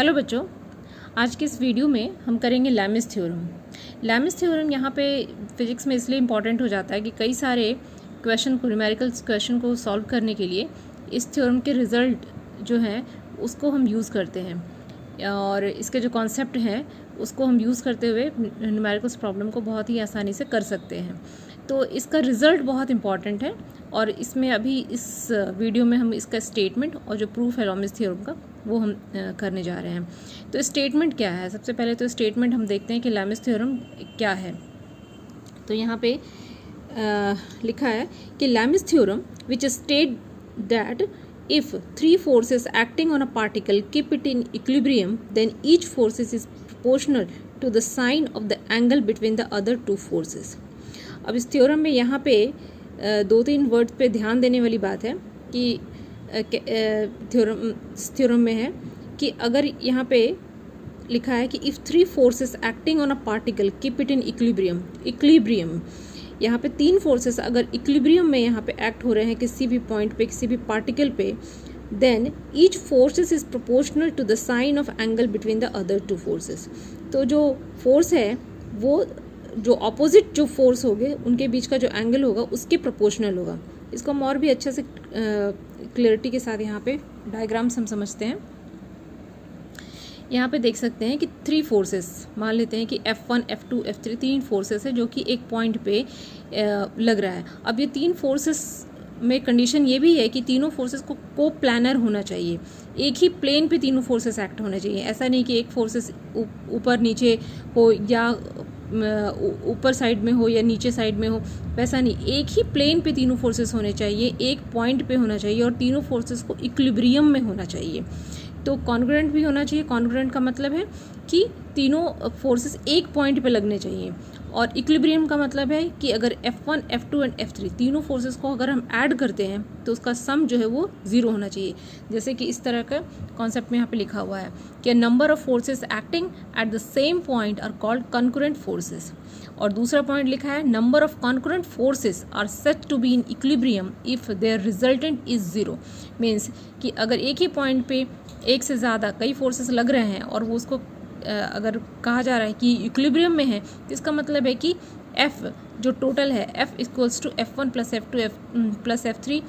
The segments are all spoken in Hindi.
हेलो बच्चों, आज के इस वीडियो में हम करेंगे लैमिस थ्योरम। लैमिस थ्योरम यहाँ पे फिजिक्स में इसलिए इम्पॉर्टेंट हो जाता है कि कई सारे क्वेश्चन को, न्यूमेरिकल क्वेश्चन को सॉल्व करने के लिए इस थ्योरम के रिज़ल्ट जो हैं उसको हम यूज़ करते हैं और इसके जो कॉन्सेप्ट हैं उसको हम यूज़ करते हुए न्यूमेरिकल्स प्रॉब्लम को बहुत ही आसानी से कर सकते हैं। तो इसका रिज़ल्ट बहुत इंपॉर्टेंट है और इसमें अभी इस वीडियो में हम इसका स्टेटमेंट और जो प्रूफ है लैमिस थ्योरम का वो हम करने जा रहे हैं। तो स्टेटमेंट क्या है? सबसे पहले तो स्टेटमेंट हम देखते हैं कि लैमिस थ्योरम क्या है। तो यहाँ पे लिखा है कि Lami's theorem which state that if three forces acting on a particle keep it in equilibrium, then each force is proportional to the sine of the angle between the other two forces. अब इस थ्योरम में यहाँ पे दो तीन वर्ड्स पे ध्यान देने वाली बात है कि थ्योरम में है कि अगर यहाँ पे लिखा है कि if three forces acting on a particle keep it in equilibrium, यहाँ पे तीन फोर्सेस अगर इक्विलिब्रियम में यहाँ पे एक्ट हो रहे हैं किसी भी पॉइंट पे, किसी भी पार्टिकल पे, then each forces is proportional to the sine of angle between the other two forces. तो जो फोर्स है वो जो ऑपोजिट जो फोर्स होंगे उनके बीच का जो एंगल होगा उसके प्रोपोर्शनल होगा। इसको हम और भी अच्छे से क्लियरिटी के साथ यहाँ पे डायग्राम्स हम समझते हैं। यहाँ पे देख सकते हैं कि थ्री फोर्सेस, मान लेते हैं कि F1, F2, F3 तीन फोर्सेस है जो कि एक पॉइंट पे लग रहा है। अब ये तीन फोर्सेस में कंडीशन ये भी है कि तीनों फोर्सेस को कोप्लानर होना चाहिए, एक ही प्लेन पे तीनों फोर्सेस एक्ट होने चाहिए। ऐसा नहीं कि एक फोर्सेस ऊपर नीचे हो या ऊपर साइड में हो या नीचे साइड में हो, वैसा नहीं, एक ही प्लेन पे तीनों फोर्सेस होने चाहिए, एक पॉइंट पे होना चाहिए और तीनों फोर्सेस को इक्विलिब्रियम में होना चाहिए। तो कॉन्ग्रुएंट भी होना चाहिए। कॉन्ग्रुएंट का मतलब है कि तीनों फोर्सेस एक पॉइंट पे लगने चाहिए और इक्विलिब्रियम का मतलब है कि अगर F1, F2 एंड F3 तीनों फोर्सेस को अगर हम ऐड करते हैं तो उसका सम जो है वो ज़ीरो होना चाहिए। जैसे कि इस तरह का कॉन्सेप्ट में यहाँ पे लिखा हुआ है कि number of forces acting at the same point are called concurrent forces. और दूसरा पॉइंट लिखा है number of concurrent forces are set to be in equilibrium if their resultant is zero. Means कि अगर एक ही पॉइंट पे एक से ज़्यादा कई फोर्सेस लग रहे हैं और वो उसको अगर कहा जा रहा है कि इक्विलिब्रियम में है तो इसका मतलब है कि F जो टोटल है F equals to F1 plus F2 plus F3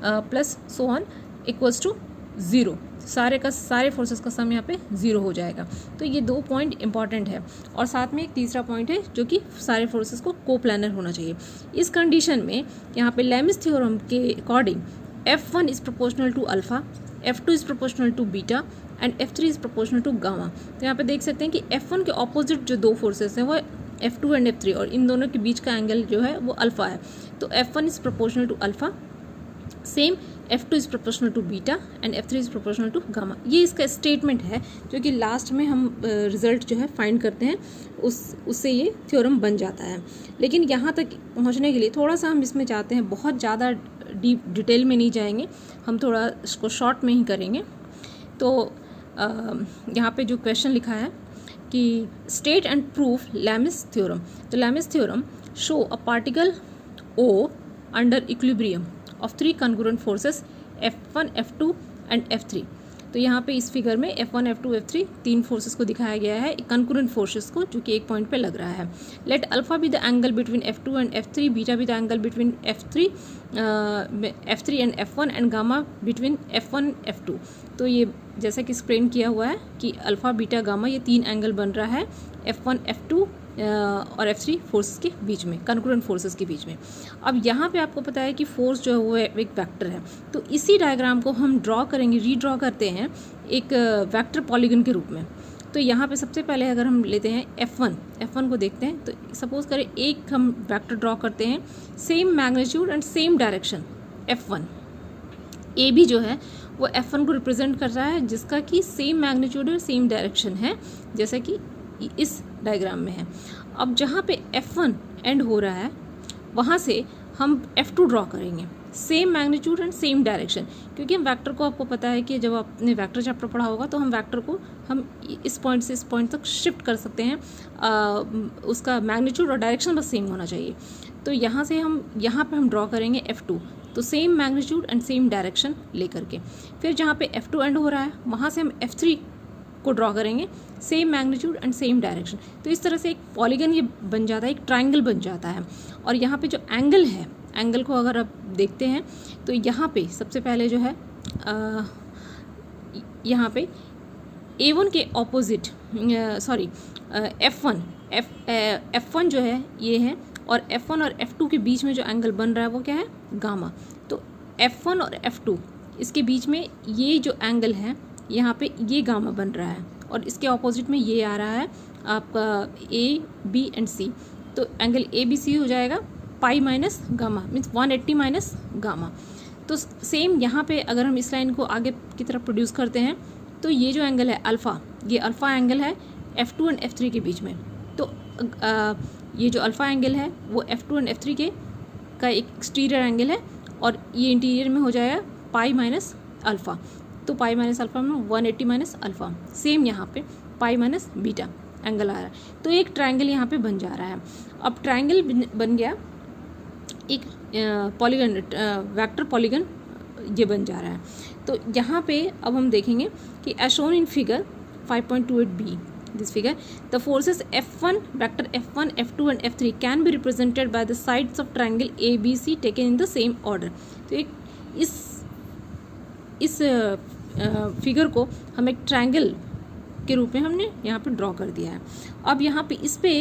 plus so on equals to zero. सारे फोर्सेस का सम यहाँ पे ज़ीरो हो जाएगा। तो ये दो पॉइंट इंपॉर्टेंट है और साथ में एक तीसरा पॉइंट है जो कि सारे फोर्सेस को कोप्लानर होना चाहिए। इस कंडीशन में यहाँ पे लैमिस थ्योरम के according F1 is proportional to alpha, F2 is proportional to beta and F3 is proportional to gamma. तो यहाँ पे देख सकते हैं कि F1 के ऑपोजिट जो दो फोर्सेस हैं वो F2 एंड F3 और इन दोनों के बीच का एंगल जो है वो अल्फ़ा है। तो F1 is proportional to alpha, same F2 is proportional to beta and F3 is proportional to gamma. ये इसका स्टेटमेंट है जो कि लास्ट में हम रिजल्ट जो है फाइंड करते हैं, उससे ये थ्योरम बन जाता है। लेकिन यहाँ तक पहुँचने के लिए थोड़ा सा हम इसमें चाहते हैं, बहुत ज़्यादा डीप डिटेल में नहीं जाएंगे, हम थोड़ा इसको शॉर्ट में ही करेंगे। तो यहाँ पे जो क्वेश्चन लिखा है कि state and prove Lami's theorem. तो Lami's theorem show a particle O under equilibrium of three congruent forces F1, F2 and F3। तो यहाँ पे इस फिगर में F1, F2, F3 तीन फोर्सेस को दिखाया गया है, कॉन्करेंट फोर्सेस को, जो कि एक पॉइंट पे लग रहा है। Let alpha be the angle between F2 and F3, beta be the angle between F3 and F1 and gamma between F1 F2। तो ये जैसा कि एक्सप्लेन किया हुआ है कि अल्फा, बीटा, गामा ये तीन एंगल बन रहा है F1, F2 और F3 फोर्सेस के बीच में, कॉन्करेंट फोर्सेस के बीच में। अब यहाँ पे आपको पता है कि फोर्स जो है वो एक वेक्टर है। तो इसी डायग्राम को हम ड्रॉ करेंगे, रीड्रॉ करते हैं एक वेक्टर पॉलीगन के रूप में। तो यहाँ पे सबसे पहले अगर हम लेते हैं F1 को देखते हैं। तो सपोज करें एक हम वेक्टर ड्रॉ करते हैं, same magnitude and same direction F1। ए भी जो है वो F1 को रिप्रेजेंट कर रहा है जिसका कि सेम मैग्नीट्यूड और सेम डायरेक्शन है जैसा कि इस डायग्राम में है। अब जहाँ पे F1 एंड हो रहा है वहाँ से हम F2 ड्रॉ करेंगे, same magnitude and same direction, क्योंकि हम वेक्टर को, आपको पता है कि जब आपने वेक्टर चैप्टर पढ़ा होगा तो हम वेक्टर को हम इस पॉइंट से इस पॉइंट तक शिफ्ट कर सकते हैं, उसका मैग्नीट्यूड और डायरेक्शन बस सेम होना चाहिए। तो यहाँ से हम यहाँ पे हम ड्रॉ करेंगे F2, तो same magnitude and same direction लेकर के। फिर जहाँ पे F2 एंड हो रहा है वहाँ से हम F3 को ड्रॉ करेंगे, same magnitude and same direction. तो इस तरह से एक पॉलीगन ये बन जाता है, एक ट्रायंगल बन जाता है। और यहाँ पे जो एंगल है, एंगल को अगर आप देखते हैं तो यहाँ पे सबसे पहले जो है यहाँ पे A1 के ऑपोजिट सॉरी F1 जो है ये है, और F1 और F2 के बीच में जो एंगल बन रहा है वो क्या है, गामा। तो F1 और F2 इसके बीच में ये जो एंगल है यहाँ पे ये गामा बन रहा है, और इसके ऑपोजिट में ये आ रहा है आपका A B एंड C। तो एंगल ABC हो जाएगा pi minus gamma, means 180 minus gamma. तो सेम यहाँ पे अगर हम इस लाइन को आगे की तरफ प्रोड्यूस करते हैं तो ये जो एंगल है अल्फ़ा, ये अल्फ़ा एंगल है F2 एंड F3 के बीच में। तो ये जो अल्फ़ा एंगल है वो F2 एंड F3 का एक एक्सटीरियर एंगल है, और ये इंटीरियर में हो जाएगा पाई माइनस अल्फ़ा। तो पाई माइनस अल्फ़ा में 180 माइनस अल्फ़ा। सेम यहाँ पे पाई माइनस बीटा एंगल आ रहा है। तो एक ट्रायंगल यहाँ पे बन जा रहा है। अब ट्रायंगल बन गया, एक पॉलीगन, वेक्टर पॉलीगन ये बन जा रहा है। तो यहाँ पे अब हम देखेंगे कि as shown in figure 5.28b, this figure, the forces F1, vector F1, F2 and F3 can be represented by the sides of triangle ABC taken in the same order. तो एक इस फिगर को हम एक ट्रायंगल के रूप में हमने यहाँ पे ड्रॉ कर दिया है। अब यहाँ पे इस पे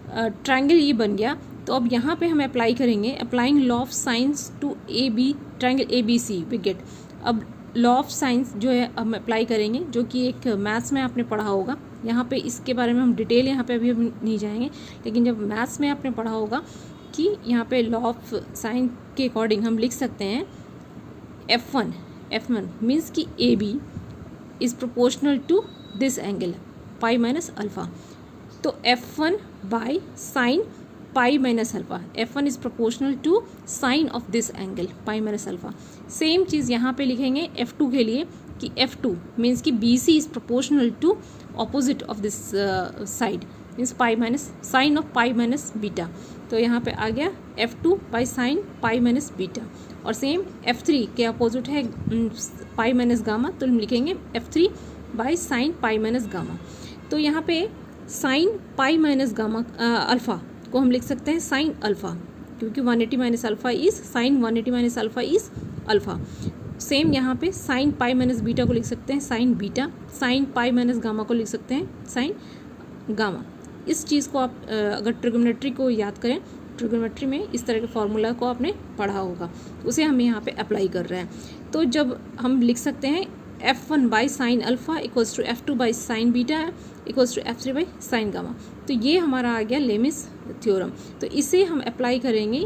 ट्रायंगल ये बन गया। तो अब यहाँ पे हम अप्लाई करेंगे, applying law of sines to A B, triangle ABC we get. अब लॉ ऑफ साइंस जो है हम अप्लाई करेंगे, जो कि एक मैथ्स में आपने पढ़ा होगा। यहाँ पे इसके बारे में हम डिटेल यहाँ पे अभी हम नहीं जाएंगे, लेकिन जब मैथ्स में आपने पढ़ा होगा कि यहाँ पे लॉ ऑफ साइंस के अकॉर्डिंग हम लिख सकते हैं F1 मीन्स कि AB is proportional to this angle pi minus alpha. तो F1 by sine pi minus alpha, F1 is proportional to sine of this angle pi minus alpha. Same चीज़ यहाँ पे लिखेंगे F2 के लिए कि F2 मीन्स कि BC is proportional to opposite of this side, means pi minus sine of pi minus beta. तो यहाँ पे आ गया F2 by sine pi minus beta. और सेम F3 के अपोजिट है पाई माइनस गामा, तो हम लिखेंगे F3 by sine pi minus gamma. तो यहाँ पे sign pi minus gamma alpha को हम लिख सकते हैं साइन अल्फ़ा, क्योंकि 180 minus alpha is sine 180 minus alpha is alpha. Same यहाँ पे साइन पाई माइनस बीटा को लिख सकते हैं sign beta, sign pi minus gamma को लिख सकते हैं साइन गामा। इस चीज़ को आप अगर ट्रिग्नोमेट्री को याद करें, ट्रिग्नोमेट्री में इस तरह के फार्मूला को आपने पढ़ा होगा, उसे हम यहाँ पे अप्लाई कर रहे हैं। तो जब हम लिख सकते हैं F1 by sine alpha equals to F2 by sine beta equals to F3 by sine gamma. तो ये हमारा आ गया लेमिस थ्योरम। तो इसे हम अप्लाई करेंगे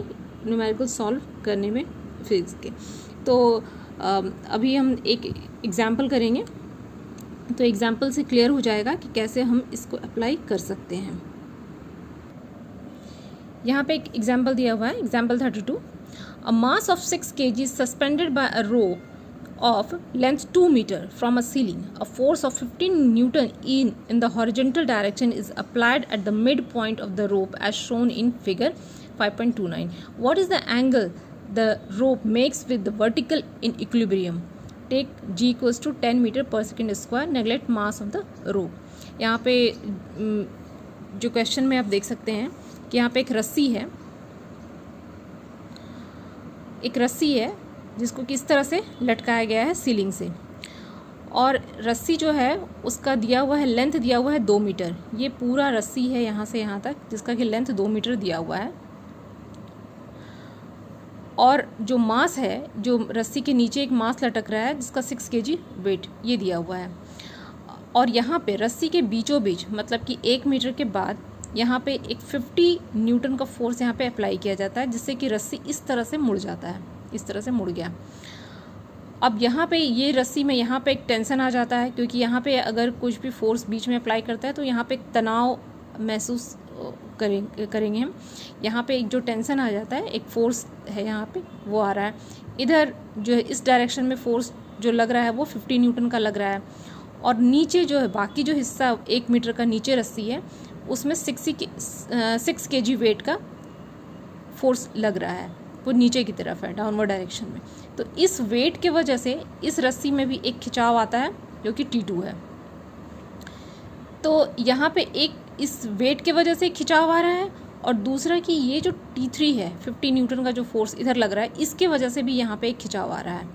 न्यूमेरिकल सॉल्व करने में फिजिक्स के। तो अभी हम एक एग्जाम्पल करेंगे, तो एग्जाम्पल से क्लियर हो जाएगा कि कैसे हम इसको अप्लाई कर सकते हैं। यहाँ पे एक एग्जाम्पल दिया हुआ है, example 32। A mass of 6 kg suspended bye a rope of length 2 meter from a ceiling. A force of 15 Newton in the horizontal direction is applied at the midpoint of the rope as shown in figure 5.29. What is the angle the rope makes with the vertical in equilibrium? Take G equals to 10 meter per second square. Neglect mass of the rope. यहाँ पे जो क्वेश्चन में आप देख सकते हैं कि यहाँ पे एक रस्सी है जिसको किस तरह से लटकाया गया है सीलिंग से, और रस्सी जो है उसका दिया हुआ है, लेंथ दिया हुआ है 2 मीटर। ये पूरा रस्सी है यहाँ से यहाँ तक, जिसका कि लेंथ 2 मीटर दिया हुआ है। और जो मास है, जो रस्सी के नीचे एक मास लटक रहा है जिसका 6 kg वेट ये दिया हुआ है। और यहाँ पे रस्सी के बीचों बीच, मतलब कि 1 मीटर के बाद यहाँ पे एक 50 न्यूटन का फोर्स यहाँ पे अप्लाई किया जाता है, जिससे कि रस्सी इस तरह से मुड़ जाता है, इस तरह से मुड़ गया। अब यहाँ पे ये रस्सी में यहाँ पे एक टेंशन आ जाता है, क्योंकि यहाँ पे अगर कुछ भी फोर्स बीच में अप्लाई करता है तो यहाँ पे एक तनाव महसूस करेंगे हम। यहाँ पे एक जो टेंशन आ जाता है, एक फोर्स है यहाँ पे वो आ रहा है। इधर जो है इस डायरेक्शन में फोर्स जो लग रहा है वो 50 न्यूटन का लग रहा है, और नीचे जो है बाकी जो हिस्सा 1 मीटर का नीचे रस्सी है उसमें 6 kg वेट का फोर्स लग रहा है, वो नीचे की तरफ है, डाउनवर्ड डायरेक्शन में। तो इस वेट के वजह से इस रस्सी में भी एक खिंचाव आता है जो कि T2 है। तो यहाँ पे एक इस वेट के वजह से खिंचाव आ रहा है, और दूसरा कि ये जो T3 है 50 न्यूटन का जो फोर्स इधर लग रहा है, इसके वजह से भी यहाँ पे एक खिंचाव आ रहा है।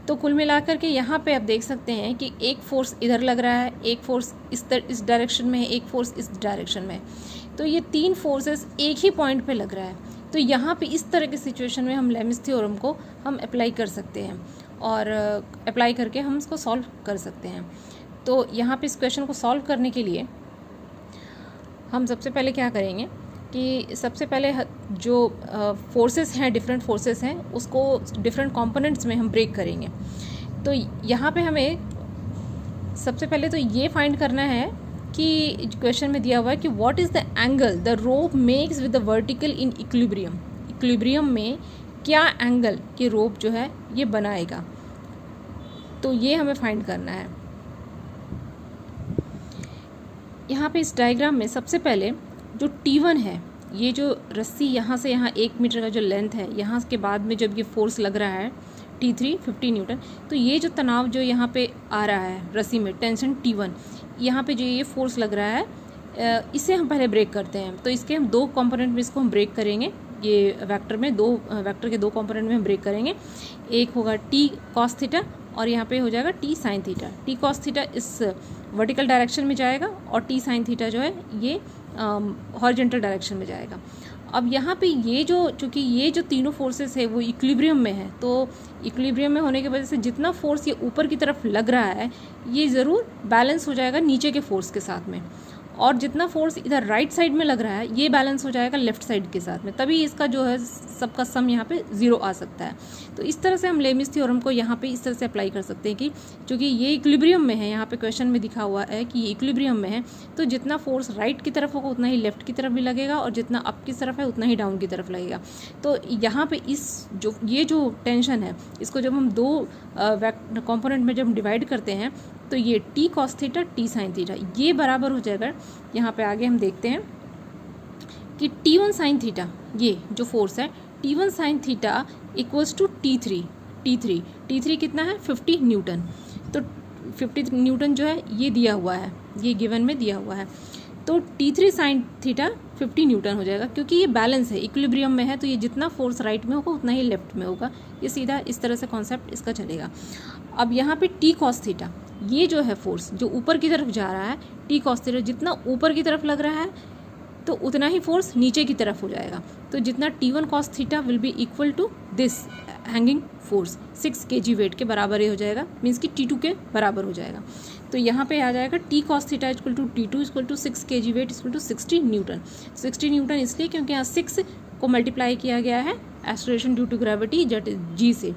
तो कुल मिलाकर के यहाँ पे आप देख सकते हैं कि एक फोर्स इधर लग रहा है, एक फोर्स इस डायरेक्शन में है, एक फोर्स इस डायरेक्शन में है। तो ये तीन फोर्सेस एक ही पॉइंट पे लग रहा है। तो यहाँ पे इस तरह की सिचुएशन में हम लेमिस थ्योरम को हम अप्लाई कर सकते हैं, और अप्लाई करके हम इसको सॉल्व कर सकते हैं। तो यहाँ पे इस क्वेश्चन को सॉल्व करने के लिए हम सबसे पहले क्या करेंगे कि सबसे पहले जो फोर्सेस हैं, डिफरेंट फोर्सेस हैं, उसको डिफरेंट कंपोनेंट्स में हम ब्रेक करेंगे। तो यहाँ पे हमें सबसे पहले तो ये फाइंड करना है कि क्वेश्चन में दिया हुआ है कि what is the angle the rope makes with the vertical in equilibrium. Equilibrium में क्या एंगल कि रोप जो है ये बनाएगा, तो ये हमें फाइंड करना है। यहाँ पे इस डायग्राम में सबसे पहले जो T1 है, ये जो रस्सी यहाँ से यहाँ 1 मीटर का जो लेंथ है, यहाँ के बाद में जब ये फोर्स लग रहा है T3 50 न्यूटन, तो ये जो तनाव जो यहाँ पे आ रहा है रस्सी में, टेंशन T1, यहाँ पे जो ये फोर्स लग रहा है, इसे हम पहले ब्रेक करते हैं। तो इसके हम दो कंपोनेंट में इसको हम ब्रेक करेंगे। ये वेक्टर में वेक्टर के दो कंपोनेंट में हम ब्रेक करेंगे। एक होगा T cos थीटा और यहाँ पे हो जाएगा T sin theta. T cos theta इस वर्टिकल डायरेक्शन में जाएगा और T sin थीटा जो है ये हॉरिजॉन्टल डायरेक्शन में जाएगा। अब यहाँ पे ये जो, चूँकि ये जो तीनों फोर्सेस है वो इक्विलिब्रियम में है, तो इक्विलिब्रियम में होने की वजह से जितना फोर्स ये ऊपर की तरफ लग रहा है ये ज़रूर बैलेंस हो जाएगा नीचे के फोर्स के साथ में, और जितना फोर्स इधर राइट साइड में लग रहा है ये बैलेंस हो जाएगा लेफ्ट साइड के साथ में, तभी इसका जो है सबका सम यहाँ पे 0 आ सकता है। तो इस तरह से हम लेमिस थ्योरम को यहाँ पे इस तरह से अप्लाई कर सकते हैं कि चूँकि ये इक्विलिब्रियम में है, यहाँ पे क्वेश्चन में दिखा हुआ है कि ये इक्विलिब्रियम में है, तो जितना फोर्स राइट की तरफ होगा उतना ही लेफ्ट की तरफ भी लगेगा, और जितना अप की तरफ है उतना ही डाउन की तरफ लगेगा। तो यहाँ पे ये जो टेंशन है, इसको जब हम दो कॉम्पोनेंट में जब हम डिवाइड करते हैं तो ये T cos theta T sin theta ये बराबर हो जाएगा। यहाँ पे आगे हम देखते हैं कि T1 sin थीटा, ये जो फोर्स है T1 sin theta equals to T3 कितना है 50 न्यूटन। तो 50 न्यूटन जो है ये दिया हुआ है, ये गिवन में दिया हुआ है। तो T3 sin थीटा 50 न्यूटन हो जाएगा, क्योंकि ये बैलेंस है, इक्विलिब्रियम में है, तो ये जितना फोर्स राइट में होगा उतना ही लेफ्ट में होगा। ये सीधा इस तरह से कॉन्सेप्ट इसका चलेगा। अब यहाँ पे T cos थीटा, ये जो है फोर्स जो ऊपर की तरफ जा रहा है, T cos थीटा जितना ऊपर की तरफ लग रहा है तो उतना ही फोर्स नीचे की तरफ हो जाएगा। तो जितना T1 cos theta will be equal to this hanging force 6 kg weight के बराबर ही हो जाएगा, मीन्स कि T2 के बराबर हो जाएगा। तो यहाँ पे आ जाएगा T cos theta equal to T2 equal to 6 kg weight equal to 60 newton. 60 newton इसलिए क्योंकि यहाँ 6 को मल्टीप्लाई किया गया है acceleration due to gravity G से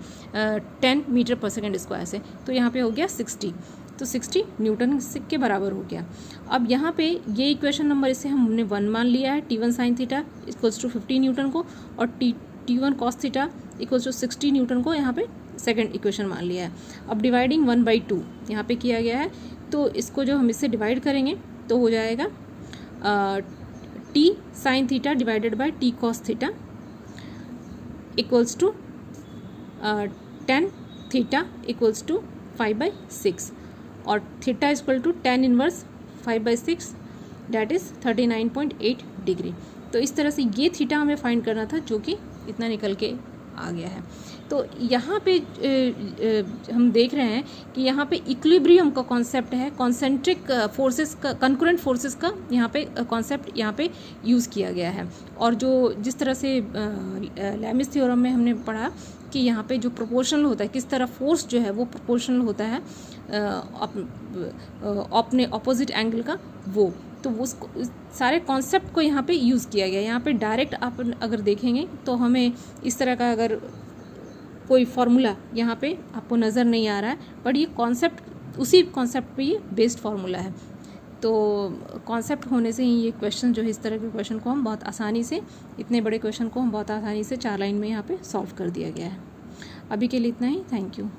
10 मीटर पर सेकेंड स्क्वायर से, तो यहाँ पे हो गया 60, तो 60 न्यूटन के बराबर हो गया। अब यहाँ पे ये इक्वेशन नंबर इसे हमने 1 मान लिया है, T1 sin theta equals to 50 newton को, और T1 cos theta equals to 60 newton को यहाँ पे सेकंड इक्वेशन मान लिया है। अब डिवाइडिंग 1/2 यहाँ पे किया गया है, तो इसको जो हम इससे डिवाइड करेंगे तो हो जाएगा T sin theta divided by T cos theta equals to 10 theta equals to 5/6, और theta equal to 10 inverse 5/6 that is 39.8 degree. तो इस तरह से ये थीटा हमें फाइंड करना था, जो कि इतना निकल के आ गया है। तो यहाँ पे हम देख रहे हैं कि यहाँ पे इक्विलिब्रियम का कॉन्सेप्ट है, कॉन्सेंट्रिक फोर्सेस का, कंकरेंट फोर्सेस का यहाँ पे कॉन्सेप्ट यहाँ पे यूज़ किया गया है। और जो जिस तरह से लेमिस थ्योरम में हमने पढ़ा कि यहाँ पे जो प्रोपोर्शनल होता है, किस तरह फोर्स जो है वो प्रोपोर्शनल होता है अपने ऑपोजिट एंगल का, वो तो उसको सारे कॉन्सेप्ट को यहाँ पे यूज़ किया गया। यहाँ पे डायरेक्ट आप अगर देखेंगे तो हमें इस तरह का अगर कोई फार्मूला यहाँ पे आपको नज़र नहीं आ रहा है, बट ये कॉन्सेप्ट उसी कॉन्सेप्ट पे ये बेस्ड फार्मूला है। तो कॉन्सेप्ट होने से ही ये क्वेश्चन जो है, इस तरह के क्वेश्चन को हम बहुत आसानी से, इतने बड़े क्वेश्चन को हम बहुत आसानी से 4 लाइन में यहाँ पे सॉल्व कर दिया गया है। अभी के लिए इतना ही, थैंक यू।